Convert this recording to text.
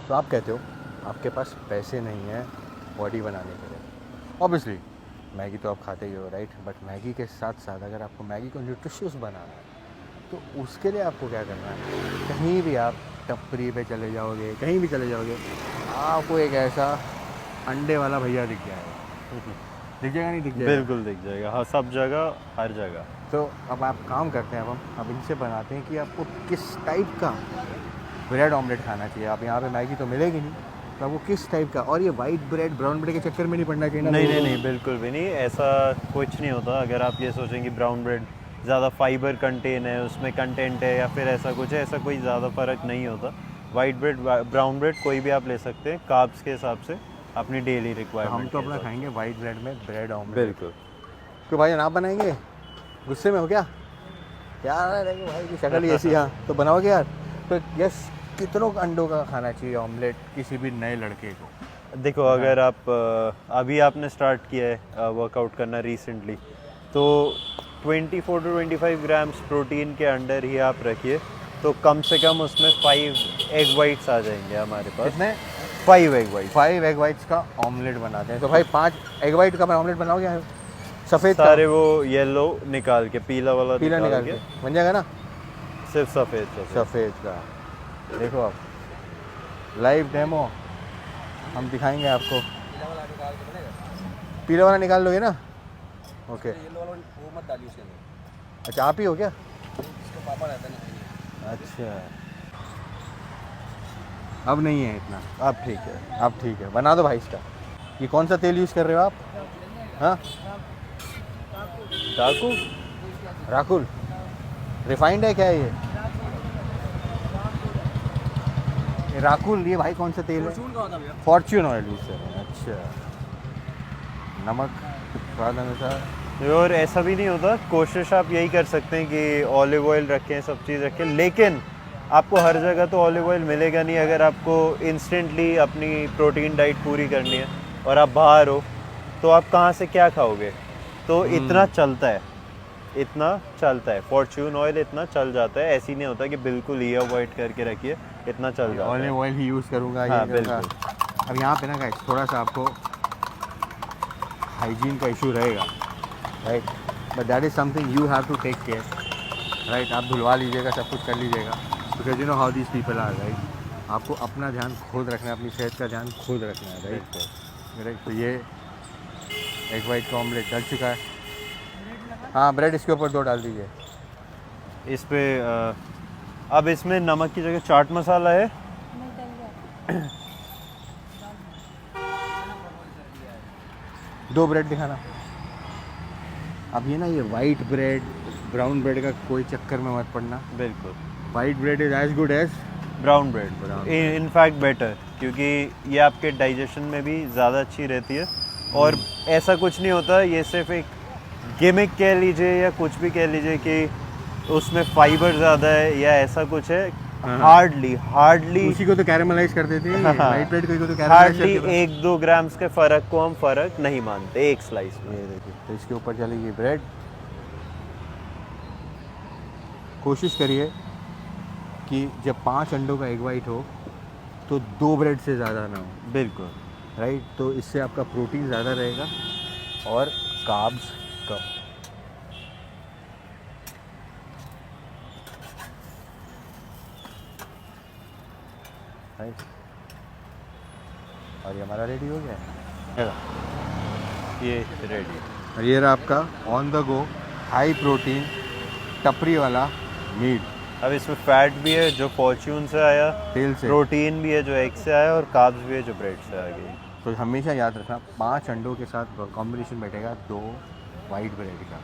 तो आप कहते हो आपके पास पैसे नहीं है बॉडी बनाने के लिए। ऑब्वियसली मैगी तो आप खाते ही हो राइट, बट मैगी के साथ साथ अगर आपको मैगी को न्यूट्रिशियस बनाना है तो उसके लिए आपको क्या करना है, कहीं भी आप टपरी पे चले जाओगे, कहीं भी चले जाओगे, आपको एक ऐसा अंडे वाला भैया दिख जाएगा। दिख जाएगा नहीं दिख जाएगा? बिल्कुल दिख जाएगा, हाँ, सब जगह, हर जगह। तो अब आप काम करते हैं, अब इनसे बनाते हैं कि आपको किस टाइप का ब्रेड ऑमलेट खाना चाहिए। आप यहाँ पे मैगी तो मिलेगी नहीं, तो आपको किस टाइप का, और ये वाइट ब्रेड ब्राउन ब्रेड के चक्कर में नहीं पड़ना चाहिए ना। नहीं नहीं नहीं, बिल्कुल भी नहीं, ऐसा कुछ नहीं होता। अगर आप ये सोचें कि ब्राउन ब्रेड ज़्यादा फाइबर कंटेन है, उसमें कंटेंट है या फिर ऐसा कुछ है, ऐसा कोई ज़्यादा फ़र्क नहीं होता। वाइट ब्रेड, ब्राउन ब्रेड कोई भी आप ले सकते हैं कार्ब्स के हिसाब से, अपनी डेली तो रिक्वायरमेंट। हम तो अपना खाएंगे वाइट ब्रेड में ब्रेड ऑमलेट। बिल्कुल। क्यों भाई आप बनाएंगे? गुस्से में हो क्या? यार रहेंगे भाई की शक्ल ही ऐसी। हाँ तो बनाओगे यार। तो यस, कितनों अंडों का खाना चाहिए ऑमलेट किसी भी नए लड़के को? देखो, अगर आप अभी आपने स्टार्ट किया है वर्कआउट करना रिसेंटली, तो 24 टू 25 ग्राम्स प्रोटीन के अंडर ही आप रखिए, तो कम से कम उसमें 5 एग वाइट्स आ जाएंगे हमारे पास। कितने? 5 एग वाइट। 5 एग वाइट्स का ऑमलेट बनाते हैं। तो भाई 5 एग वाइट का ऑमलेट बनाओगे? सफ़ेद सारे वो येलो निकाल के, पीला वाला पीला निकाल के बन जाएगा ना? सिर्फ सफ़ेद सफ़ेद का। देखो आप लाइव डेमो हम दिखाएंगे आपको। पीला वाला निकाल लोगे ना? ओके। वो मत डालिए उसके अंदर। अच्छा आप ही हो क्या? इसका पापा रहता नहीं। अच्छा अब नहीं है इतना। अब ठीक है। अब ठीक है, बना दो भाई इसका। ये कौन सा तेल यूज़ कर रहे हो आप? हाँ डाकू। राकुल रिफाइंड है क्या ये राकुल? ये भाई कौन सा तेल है? फॉर्चून का होता भैया। फॉर्च्यून ऑयल यूज़ कर रहे हैं। अच्छा, नमक स्वाद अनुसार। और ऐसा भी नहीं होता, कोशिश आप यही कर सकते हैं कि ऑलिव ऑयल रखें, सब चीज़ रखें, लेकिन आपको हर जगह तो ऑलिव ऑयल मिलेगा नहीं। अगर आपको इंस्टेंटली अपनी प्रोटीन डाइट पूरी करनी है और आप बाहर हो, तो आप कहाँ से क्या खाओगे? तो इतना चलता है, इतना चलता है, फॉर्च्यून ऑयल इतना चल जाता है। ऐसी नहीं होता कि बिल्कुल ये अवॉइड करके रखिए, इतना चल जाता है। ऑलिव ऑयल ही यूज़ करूँगा। हाँ, ये करूँगा। बिल्कुल। अब यहाँ पे ना गाइस थोड़ा सा आपको हाइजीन का इशू रहेगा right, but that is something you have to take care right. आप धुलवा लीजिएगा, सब कुछ कर लीजिएगा, because you know how these people are right. आपको अपना ध्यान खुद रखना है, अपनी सेहत का ध्यान खुद रखना है राइट। तो ये एग वाइट का ऑमलेट डल चुका है। हाँ ब्रेड इसके ऊपर 2 डाल दीजिए। इस पे अब इसमें नमक की जगह चाट मसाला है। 2 ब्रेड दिखाना। अब ये ना ये वाइट ब्रेड ब्राउन ब्रेड का कोई चक्कर में मत पड़ना। बिल्कुल। White bread is as good as brown bread, in fact better, क्योंकि ये आपके डाइजेशन में भी ज़्यादा अच्छी रहती है। और ऐसा कुछ नहीं होता, ये सिर्फ एक गिमिक कह लीजिए या कुछ भी कह लीजिए कि उसमें फाइबर ज़्यादा है या ऐसा कुछ है। हार्डली उसी को तो कैरेमलाइज कर देते हैं। हाँ। वाइट ब्रेड को तो कैरेमलाइज हार्डली करके 1-2 ग्राम्स के फ़र्क को हम फ़र्क नहीं मानते एक स्लाइस में। ये देखिए, तो इसके ऊपर चलेगी ब्रेड। कोशिश करिए कि जब 5 अंडों का एग वाइट हो तो 2 ब्रेड से ज़्यादा ना हो बिल्कुल। राइट। तो इससे आपका प्रोटीन ज़्यादा रहेगा और कार्ब्स कम। राइट, और ये हमारा रेडी हो गया है। ये रेडी। और ये रहा आपका on the go high protein टपरी वाला मीट। अब इसमें फैट भी है जो फॉर्च्यून से आया, तेल से, प्रोटीन भी है जो एग से आया, और कार्ब्स भी है जो ब्रेड से आ गई। तो हमेशा याद रखना 5 अंडों के साथ कॉम्बिनेशन बैठेगा 2 वाइट ब्रेड का।